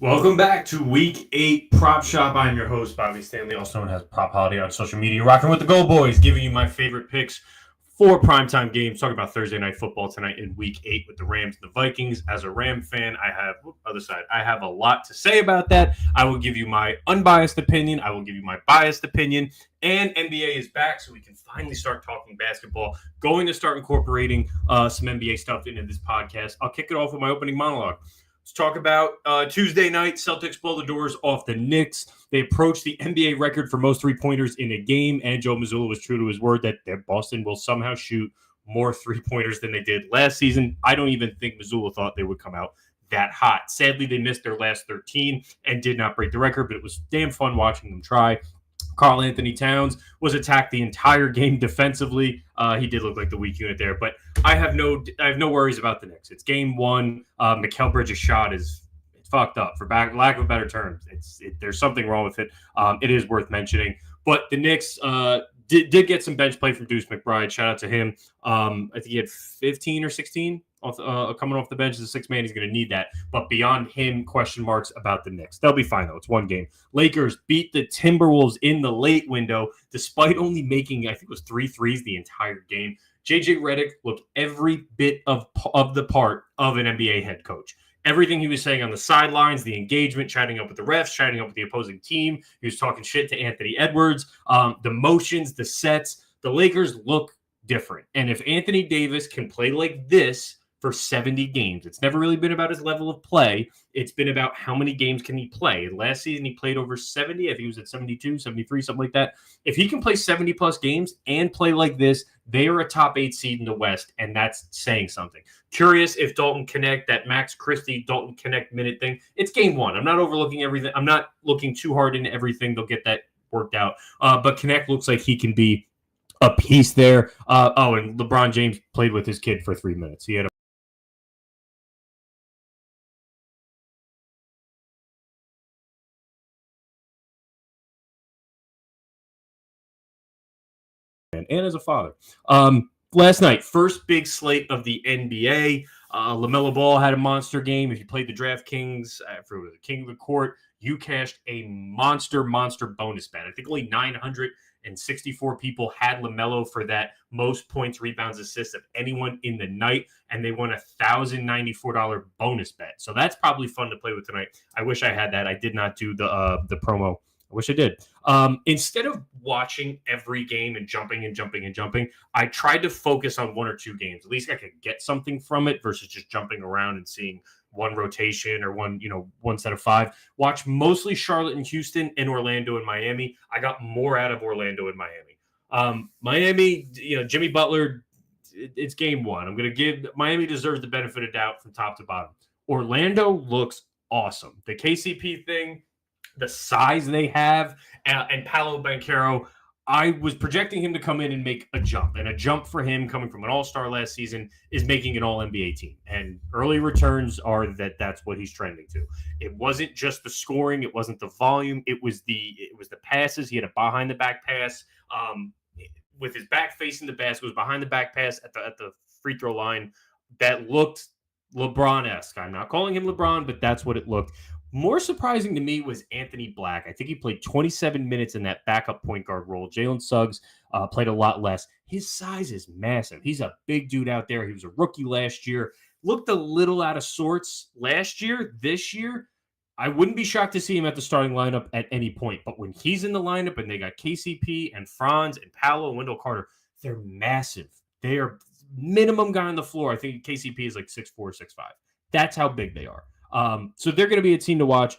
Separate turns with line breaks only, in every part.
Welcome back to Week 8 Prop Shop. I'm your host, Bobby Stanley, also known as PropHolliday on social media. Rocking with the GoldBoys, giving you my favorite picks for primetime games. Talking about Thursday Night Football tonight in Week 8 with the Rams and the Vikings. As a Ram fan, I have a lot to say about that. I will give you my unbiased opinion. I will give you my biased opinion. And NBA is back, so we can finally start talking basketball. Going to start incorporating some NBA stuff into this podcast. I'll kick it off with my opening monologue. Let's talk about Tuesday night. Celtics blow the doors off the Knicks. They approached the NBA record for most three-pointers in a game, and Joe Mazzulla was true to his word that Boston will somehow shoot more three-pointers than they did last season. I don't even think Mazzulla thought they would come out that hot. Sadly, they missed their last 13 and did not break the record, but it was damn fun watching them try. Karl Anthony Towns was attacked the entire game defensively. He did look like the weak unit there, but I have no worries about the Knicks. It's game one. Mikal Bridges' shot it's fucked up, for lack of better terms. There's something wrong with it. It is worth mentioning. But the Knicks did get some bench play from Deuce McBride. Shout out to him. I think he had 15 or 16 coming off the bench as a six man. He's going to need that. But beyond him, question marks about the Knicks. They'll be fine, though. It's one game. Lakers beat the Timberwolves in the late window, despite only making, I think it was 3 threes the entire game. JJ Redick looked every bit of the part of an NBA head coach. Everything he was saying on the sidelines, the engagement, chatting up with the refs, chatting up with the opposing team. He was talking shit to Anthony Edwards. The motions, the sets. The Lakers look different. And if Anthony Davis can play like this for 70 games, it's never really been about his level of play. It's been about how many games can he play. Last season, he played over 70. I think he was at 72, 73, something like that. If he can play 70-plus games and play like this, they are a top 8 seed in the West, and that's saying something. Curious if Dalton Connect, that Max Christie Dalton Connect minute thing, it's game one. I'm not overlooking everything. I'm not looking too hard into everything. They'll get that worked out. But Connect looks like he can be a piece there. And LeBron James played with his kid for 3 minutes. He had a and as a father. Last night, first big slate of the NBA. LaMelo Ball had a monster game. If you played the DraftKings for the King of the Court, you cashed a monster bonus bet. I think only 964 people had LaMelo for that most points, rebounds, assists of anyone in the night, and they won $1,094 bonus bet. So that's probably fun to play with tonight. I wish I had that. I did not do the promo. I wish I did. Instead of watching every game and jumping, I tried to focus on one or two games. At least I could get something from it versus just jumping around and seeing one rotation or one set of 5. Watch mostly Charlotte and Houston and Orlando and Miami. I got more out of Orlando and Miami. Miami, Jimmy Butler, it's game one. I'm going to give Miami deserves the benefit of doubt from top to bottom. Orlando looks awesome. The KCP thing, the size they have, and Paolo Banchero, I was projecting him to come in and make a jump. And a jump for him coming from an all-star last season is making an all-NBA team. And early returns are that's what he's trending to. It wasn't just the scoring. It wasn't the volume. It was the passes. He had a behind-the-back pass with his back facing the basket. It was behind-the-back pass at the free throw line that looked LeBron-esque. I'm not calling him LeBron, but that's what it looked. More surprising to me was Anthony Black. I think he played 27 minutes in that backup point guard role. Jalen Suggs played a lot less. His size is massive. He's a big dude out there. He was a rookie last year. Looked a little out of sorts last year. This year, I wouldn't be shocked to see him at the starting lineup at any point. But when he's in the lineup and they got KCP and Franz and Paolo and Wendell Carter, they're massive. They are minimum guy on the floor. I think KCP is like 6'4", 6'5". That's how big they are. So they're going to be a team to watch.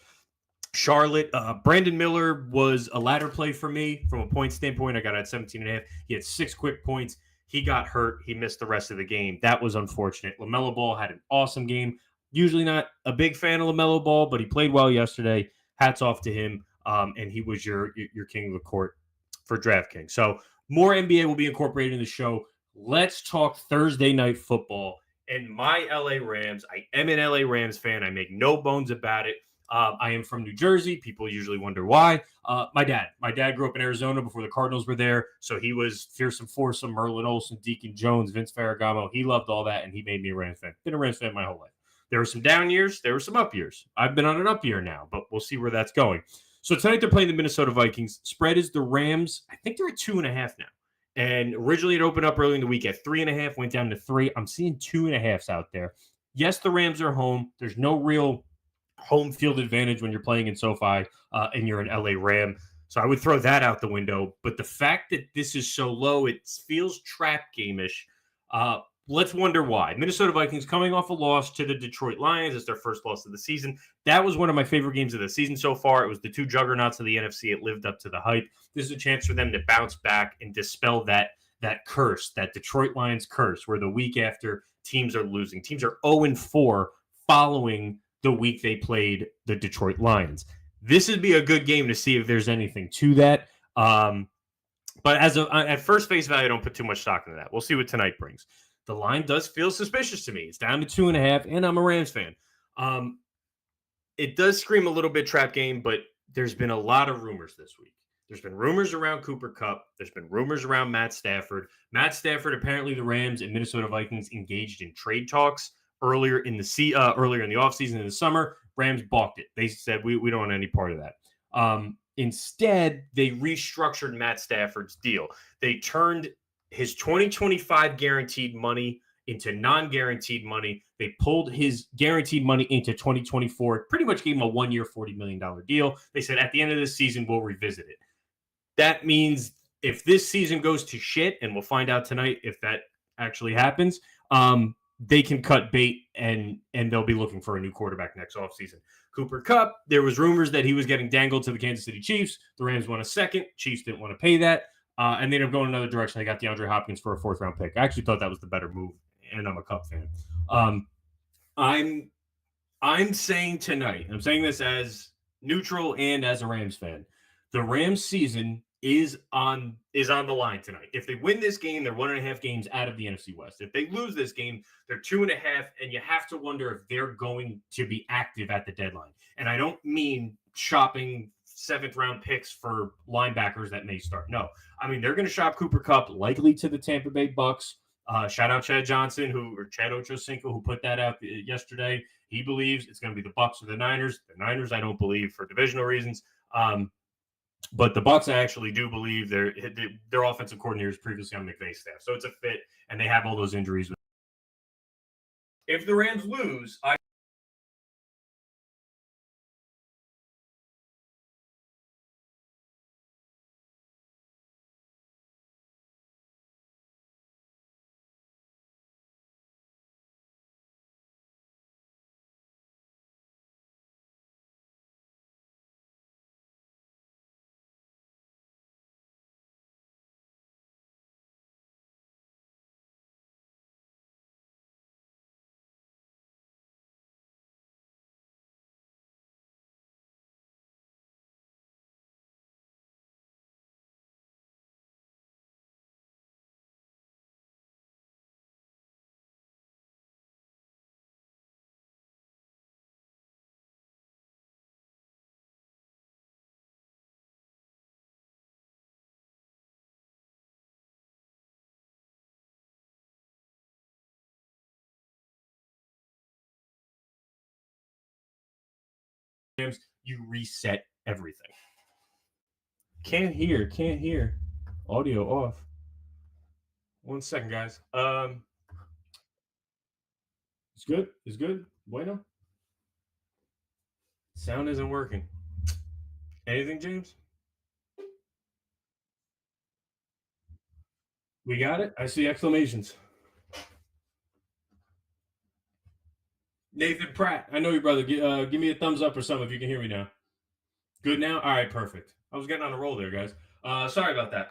Charlotte, Brandon Miller was a ladder play for me from a point standpoint. I got at 17.5. He had 6 quick points. He got hurt. He missed the rest of the game. That was unfortunate. LaMelo Ball had an awesome game. Usually not a big fan of LaMelo Ball, but he played well yesterday. Hats off to him. And he was your king of the court for DraftKings. So more NBA will be incorporated in the show. Let's talk Thursday night football. And my LA Rams, I am an LA Rams fan. I make no bones about it. I am from New Jersey. People usually wonder why. My dad grew up in Arizona before the Cardinals were there. So he was Fearsome Foursome, Merlin Olsen, Deacon Jones, Vince Ferragamo. He loved all that, and he made me a Rams fan. Been a Rams fan my whole life. There were some down years. There were some up years. I've been on an up year now, but we'll see where that's going. So tonight they're playing the Minnesota Vikings. Spread is the Rams. I think they're at 2.5 now. And originally it opened up early in the week at 3.5, went down to 3. I'm seeing 2.5s out there. Yes, the Rams are home. There's no real home field advantage when you're playing in SoFi and you're an LA Ram. So I would throw that out the window. But the fact that this is so low, it feels trap game-ish. Let's wonder why. Minnesota Vikings coming off a loss to the Detroit Lions. It's their first loss of the season. That was one of my favorite games of the season so far. It was the two juggernauts of the NFC. It lived up to the hype. This is a chance for them to bounce back and dispel that curse, that Detroit Lions curse, where the week after teams are losing. Teams are 0-4 following the week they played the Detroit Lions. This would be a good game to see if there's anything to that. But at first face value, I don't put too much stock into that. We'll see what tonight brings. The line does feel suspicious to me. It's down to 2.5, and I'm a Rams fan. It does scream a little bit trap game, but there's been a lot of rumors this week. There's been rumors around Cooper Kupp. There's been rumors around Matt Stafford. Matt Stafford, apparently the Rams and Minnesota Vikings engaged in trade talks earlier in the offseason in the summer. Rams balked it. They said, we don't want any part of that. Instead, they restructured Matt Stafford's deal. They turned his 2025 guaranteed money into non-guaranteed money. They pulled his guaranteed money into 2024. Pretty much gave him a 1-year, $40 million deal. They said, at the end of this season, we'll revisit it. That means if this season goes to shit, and we'll find out tonight if that actually happens, they can cut bait and they'll be looking for a new quarterback next offseason. Cooper Kupp, there was rumors that he was getting dangled to the Kansas City Chiefs. The Rams won a second. Chiefs didn't want to pay that. And they ended up going another direction. They got DeAndre Hopkins for a 4th-round pick. I actually thought that was the better move, and I'm a Kupp fan. I'm saying tonight, I'm saying this as neutral and as a Rams fan, the Rams season is on the line tonight. If they win this game, they're 1.5 games out of the NFC West. If they lose this game, they're 2.5, and you have to wonder if they're going to be active at the deadline. And I don't mean shopping 7th-round picks for linebackers that may start. No, I mean they're going to shop Cooper Kupp likely to the Tampa Bay Bucks. Shout out Chad Johnson, Chad Ochocinco, who put that out yesterday. He believes it's going to be the Bucks or the Niners. The Niners, I don't believe for divisional reasons. But the Bucks, I actually do believe their offensive coordinator is previously on McVay's staff, so it's a fit, and they have all those injuries. If the Rams lose, you reset everything. Can't hear. Audio off. 1 second, guys. It's good. Bueno. Sound isn't working. Anything, James? We got it. I see exclamations. Nathan Pratt, I know you, brother. Give me a thumbs up or something if you can hear me now. Good now? All right, perfect. I was getting on a roll there, guys. Sorry about that.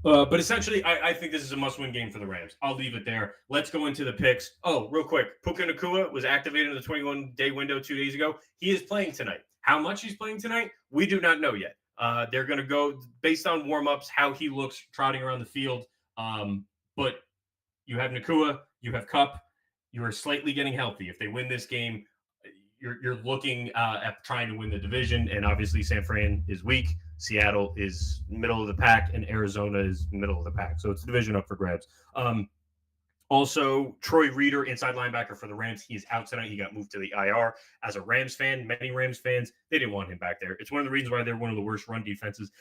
But essentially, I think this is a must-win game for the Rams. I'll leave it there. Let's go into the picks. Oh, real quick. Puka Nacua was activated in the 21-day window 2 days ago. He is playing tonight. How much he's playing tonight, we do not know yet. They're going to go based on warm-ups, how he looks trotting around the field. But you have Nacua, you have Kupp. You are slightly getting healthy. If they win this game, you're looking at trying to win the division. And obviously, San Fran is weak. Seattle is middle of the pack, and Arizona is middle of the pack. So it's a division up for grabs. Also, Troy Reeder, inside linebacker for the Rams, he's out tonight. He got moved to the IR. As a Rams fan, many Rams fans, they didn't want him back there. It's one of the reasons why they're one of the worst run defenses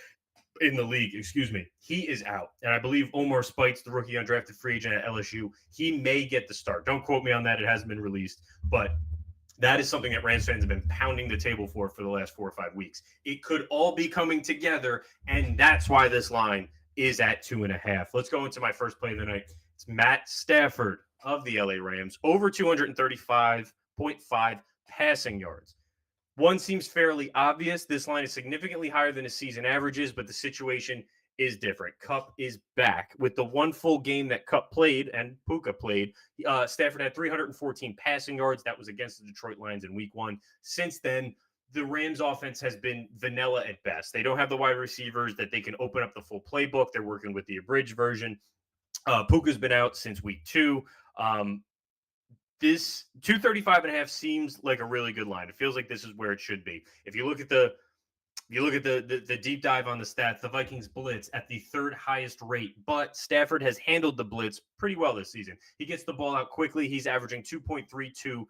in the league. He is out. And I believe Omar Speights, the rookie undrafted free agent at LSU, he may get the start. Don't quote me on that. It hasn't been released. But that is something that Rams fans have been pounding the table for the last 4 or 5 weeks. It could all be coming together, and that's why this line is at 2.5. Let's go into my first play of the night. It's Matt Stafford of the LA Rams, over 235.5 passing yards. One seems fairly obvious. This line is significantly higher than his season averages, but the situation is different. Kupp is back. With the one full game that Kupp played and Puka played, Stafford had 314 passing yards. That was against the Detroit Lions in week 1. Since then, the Rams offense has been vanilla at best. They don't have the wide receivers that they can open up the full playbook. They're working with the abridged version. Puka's been out since week 2. This 235.5 seems like a really good line. It feels like this is where it should be. If you look at the deep dive on the stats, the Vikings blitz at the 3rd highest rate, but Stafford has handled the blitz pretty well this season. He gets the ball out quickly. He's averaging 2.32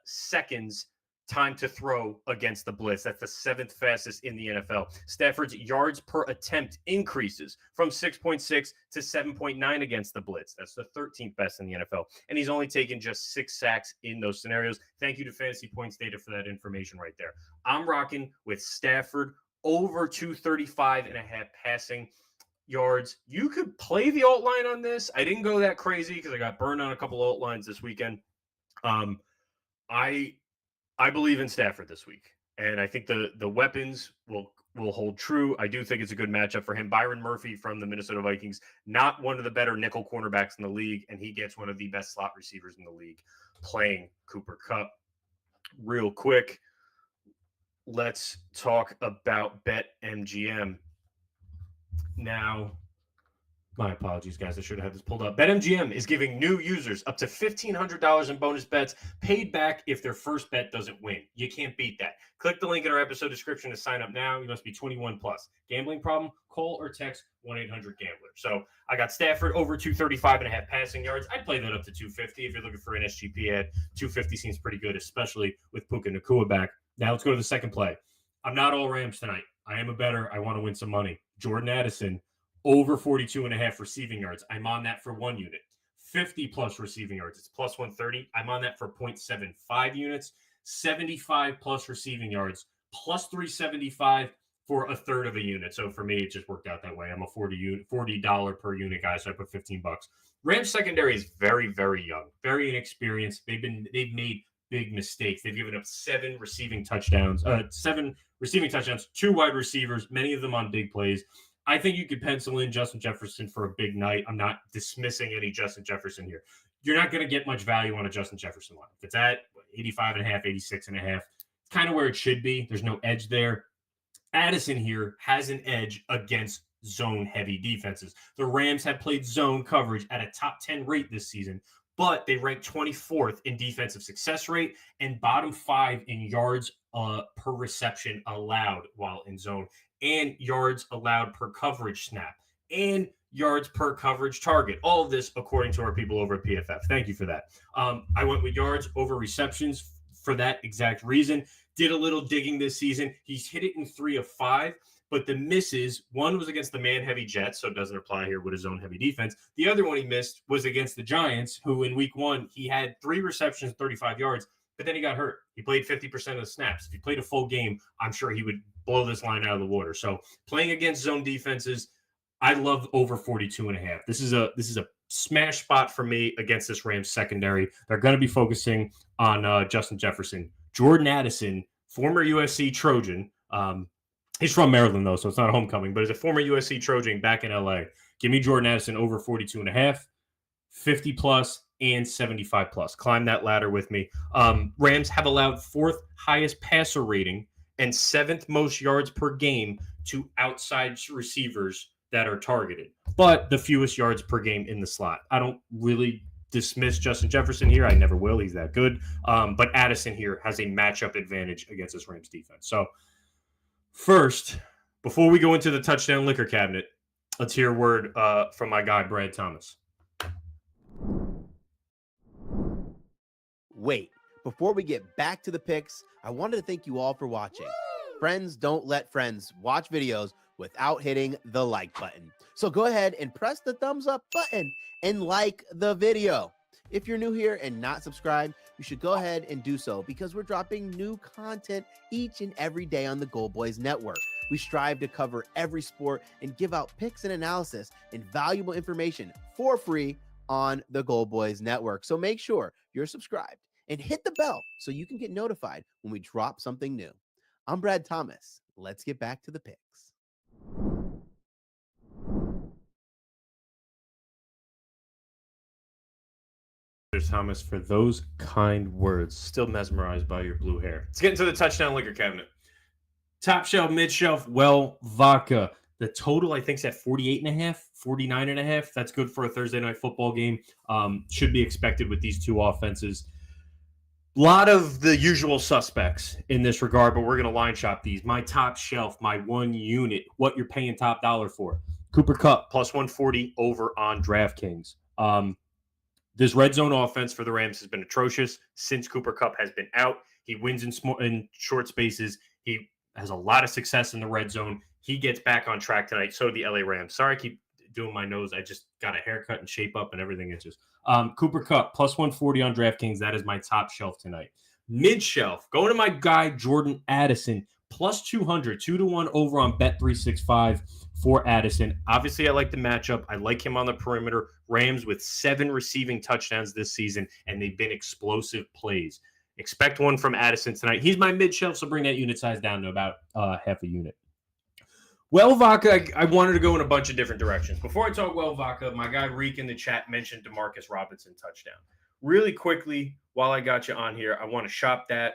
seconds time to throw against the blitz. That's the 7th fastest in the NFL. Stafford's yards per attempt increases from 6.6 to 7.9 against the blitz. That's the 13th best in the NFL. And he's only taken just 6 sacks in those scenarios. Thank you to Fantasy Points Data for that information right there. I'm rocking with Stafford over 235.5 passing yards. You could play the alt line on this. I didn't go that crazy because I got burned on a couple alt lines this weekend. I believe in Stafford this week, and I think the weapons will hold true. I do think it's a good matchup for him. Byron Murphy from the Minnesota Vikings, not one of the better nickel cornerbacks in the league, and he gets one of the best slot receivers in the league playing Cooper Kupp. Real quick, let's talk about BetMGM. Now, my apologies, guys. I should have had this pulled up. BetMGM is giving new users up to $1,500 in bonus bets paid back if their first bet doesn't win. You can't beat that. Click the link in our episode description to sign up now. You must be 21 plus. Gambling problem? Call or text 1-800-GAMBLER. So I got Stafford over 235.5 passing yards. I'd play that up to 250 if you're looking for an SGP ad. 250 seems pretty good, especially with Puka Nacua back. Now let's go to the second play. I'm not all Rams tonight. I am a bettor. I want to win some money. Jordan Addison, over 42.5 receiving yards. I'm on that for 1 unit. 50 plus receiving yards. It's plus 130. I'm on that for 0.75 units. 75 plus receiving yards, plus 375 for a third of a unit. So for me, it just worked out that way. I'm a $40 per unit guy, so I put $15. Rams secondary is very, very young, very inexperienced. They've made big mistakes. They've given up 7 receiving touchdowns, 2 wide receivers, many of them on big plays. I think you could pencil in Justin Jefferson for a big night. I'm not dismissing any Justin Jefferson here. You're not going to get much value on a Justin Jefferson line. If it's at 85.5, 86.5, it's kind of where it should be. There's no edge there. Addison here has an edge against zone-heavy defenses. The Rams have played zone coverage at a top 10 rate this season, but they rank 24th in defensive success rate and bottom 5 in yards per reception allowed while in zone, and yards allowed per coverage snap, and yards per coverage target. All of this according to our people over at PFF. Thank you for that. I went with yards over receptions for that exact reason. Did a little digging this season. He's hit it in 3 of 5, but the misses, one was against the man-heavy Jets, so it doesn't apply here with his own heavy defense. The other one he missed was against the Giants, who in week 1, he had 3 receptions, 35 yards, but then he got hurt. He played 50% of the snaps. If he played a full game, I'm sure he would blow this line out of the water. So playing against zone defenses, I love over 42.5. This is a smash spot for me against this Rams secondary. They're going to be focusing on Justin Jefferson. Jordan Addison, former USC Trojan. He's from Maryland, though, so it's not a homecoming, but he's a former USC Trojan back in LA. Give me Jordan Addison over 42.5, 50 plus, and 75 plus. Climb that ladder with me. Rams have allowed 4th highest passer rating and 7th most yards per game to outside receivers that are targeted, but the fewest yards per game in the slot. I don't really dismiss Justin Jefferson here. I never will. He's that good. But Addison here has a matchup advantage against this Rams defense. So first, before we go into the touchdown liquor cabinet, let's hear a word from my guy, Brad Thomas.
wait, before we get back to the picks, I wanted to thank you all for watching. Friends don't let friends watch videos without hitting the like button. So go ahead and press the thumbs up button and like the video. If you're new here and not subscribed, you should go ahead and do so because we're dropping new content each and every day on the GoldBoys Network. We strive to cover every sport and give out picks and analysis and valuable information for free on the GoldBoys Network. So make sure you're subscribed and hit the bell so you can get notified when we drop something new. I'm Brad Thomas. Let's get back to the picks.
Thomas, for those kind words. Still mesmerized by your blue hair. Let's get into the touchdown liquor cabinet. Top shelf, mid shelf, well, vodka. The total, I think, is at 48.5, 49.5. That's good for a Thursday night football game. Should be expected with these two offenses. A lot of the usual suspects in this regard, but we're going to line shop these. My top shelf, my one unit, what you're paying top dollar for. Cooper Kupp, plus 140 over on DraftKings. This red zone offense for the Rams has been atrocious since Cooper Kupp has been out. He wins in short spaces. He has a lot of success in the red zone. He gets back on track tonight. So do the LA Rams. Sorry, I keep doing my nose. I just got a haircut and shape up and everything itches. Cooper Kupp, plus 140 on DraftKings. That is my top shelf tonight. Mid shelf, going to my guy, Jordan Addison, plus 200, 2-1 over on Bet365 for Addison. Obviously, I like the matchup. I like him on the perimeter. Rams with 7 receiving touchdowns this season, and they've been explosive plays. Expect one from Addison tonight. He's my mid shelf, so bring that unit size down to about half a unit. Well, vodka, I wanted to go in a bunch of different directions. Before I talk well, vodka, my guy Reek in the chat mentioned DeMarcus Robinson touchdown. Really quickly, while I got you on here, I want to shop that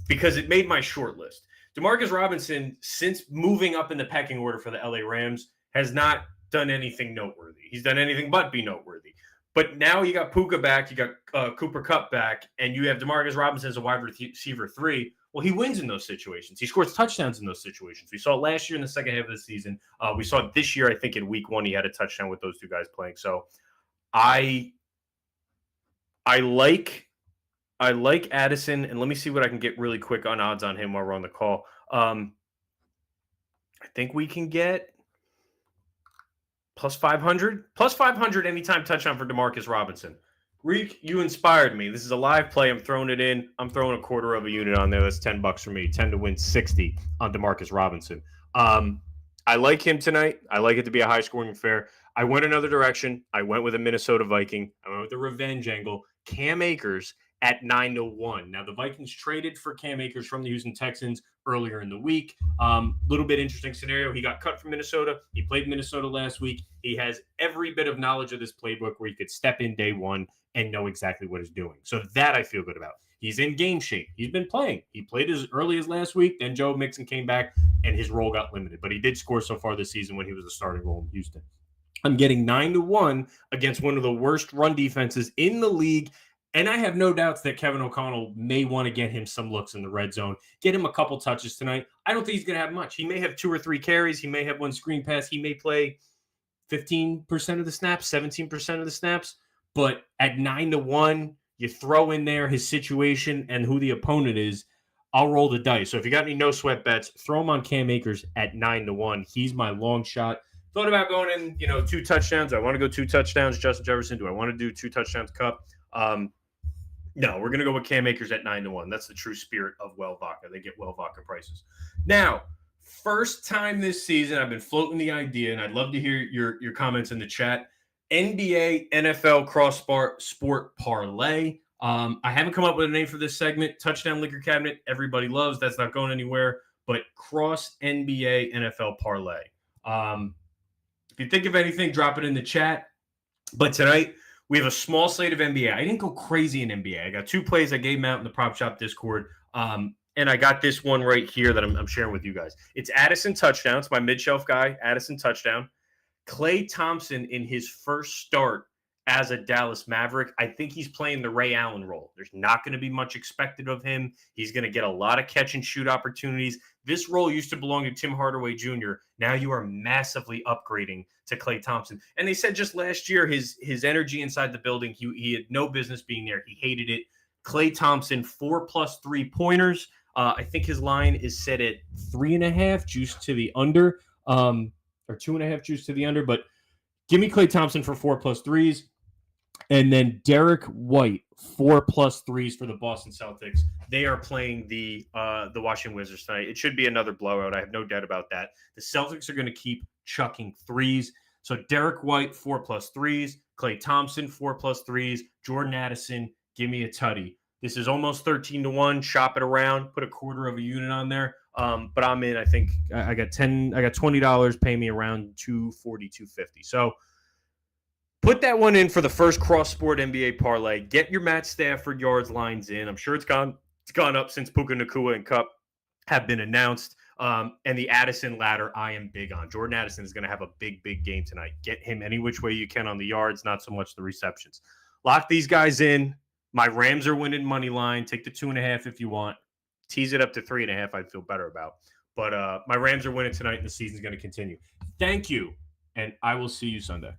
because it made my short list. DeMarcus Robinson, since moving up in the pecking order for the LA Rams, has not done anything noteworthy. He's done anything but be noteworthy. But now you got Puka back, you got Cooper Kupp back, and you have DeMarcus Robinson as a wide receiver 3. Well, he wins in those situations. He scores touchdowns in those situations. We saw it last year in the second half of the season. We saw it this year, I think, in week 1, he had a touchdown with those two guys playing. So I like Addison, and let me see what I can get really quick on odds on him while we're on the call. I think we can get plus 500. Plus 500 anytime touchdown for DeMarcus Robinson. Reek, you inspired me. This is a live play. I'm throwing it in. I'm throwing a quarter of a unit on there. That's $10 for me. 10 to win 60 on DeMarcus Robinson. I like him tonight. I like it to be a high-scoring affair. I went another direction. I went with a Minnesota Viking. I went with the revenge angle. Cam Akers at 9-1. Now, the Vikings traded for Cam Akers from the Houston Texans earlier in the week. Little bit interesting scenario. He got cut from Minnesota. He played Minnesota last week. He has every bit of knowledge of this playbook where he could step in day one and know exactly what he's doing. So that I feel good about. He's in game shape. He's been playing. He played as early as last week. Then Joe Mixon came back, and his role got limited. But he did score so far this season when he was a starting role in Houston. I'm getting 9-1 against one of the worst run defenses in the league. And I have no doubts that Kevin O'Connell may want to get him some looks in the red zone, get him a couple touches tonight. I don't think he's going to have much. He may have 2 or 3 carries. He may have 1 screen pass. He may play 15% of the snaps, 17% of the snaps. But at 9-1, you throw in there his situation and who the opponent is. I'll roll the dice. So if you got any no sweat bets, throw him on Cam Akers at 9-1. He's my long shot. Thought about going in, 2 touchdowns. I want to go 2 touchdowns. Justin Jefferson. Do I want to do 2 touchdowns? Kupp? No, we're going to go with Cam Akers at 9-1. That's the true spirit of Well Vodka. They get Well Vodka prices. Now, first time this season, I've been floating the idea, and I'd love to hear your comments in the chat. NBA, NFL sport parlay. I haven't come up with a name for this segment. Touchdown Liquor Cabinet, everybody loves. That's not going anywhere. But cross NBA, NFL parlay. If you think of anything, drop it in the chat. But tonight, we have a small slate of NBA. I didn't go crazy in NBA. I got 2 plays I gave them out in the Prop Shop Discord. And I got this one right here that I'm sharing with you guys. It's Addison touchdown. It's my mid-shelf guy, Addison touchdown. Klay Thompson in his first start as a Dallas Maverick. I think he's playing the Ray Allen role. There's not going to be much expected of him. He's going to get a lot of catch and shoot opportunities. This role used to belong to Tim Hardaway Jr. Now you are massively upgrading to Klay Thompson. And they said just last year his energy inside the building, he had no business being there. He hated it. Klay Thompson, 4+ 3-pointers. I think his line is set at 3.5 juice to the under, or 2.5 juice to the under. But give me Klay Thompson for 4+ threes. And then Derek White, 4+ threes for the Boston Celtics. They are playing the Washington Wizards tonight. It should be another blowout. I have no doubt about that. The Celtics are going to keep chucking threes. So Derek White, 4+ threes. Klay Thompson, 4+ threes. Jordan Addison, give me a tutty. This is almost 13-1. Shop it around. Put a quarter of a unit on there. But I'm in. I think I got $20. Pay me around $240, $250. So put that one in for the first cross-sport NBA parlay. Get your Matt Stafford yards lines in. I'm sure it's gone up since Puka Nacua and Cup have been announced. And the Addison ladder, I am big on. Jordan Addison is going to have a big, big game tonight. Get him any which way you can on the yards, not so much the receptions. Lock these guys in. My Rams are winning money line. Take the 2.5 if you want. Tease it up to 3.5. I'd feel better about. But my Rams are winning tonight, and the season's going to continue. Thank you, and I will see you Sunday.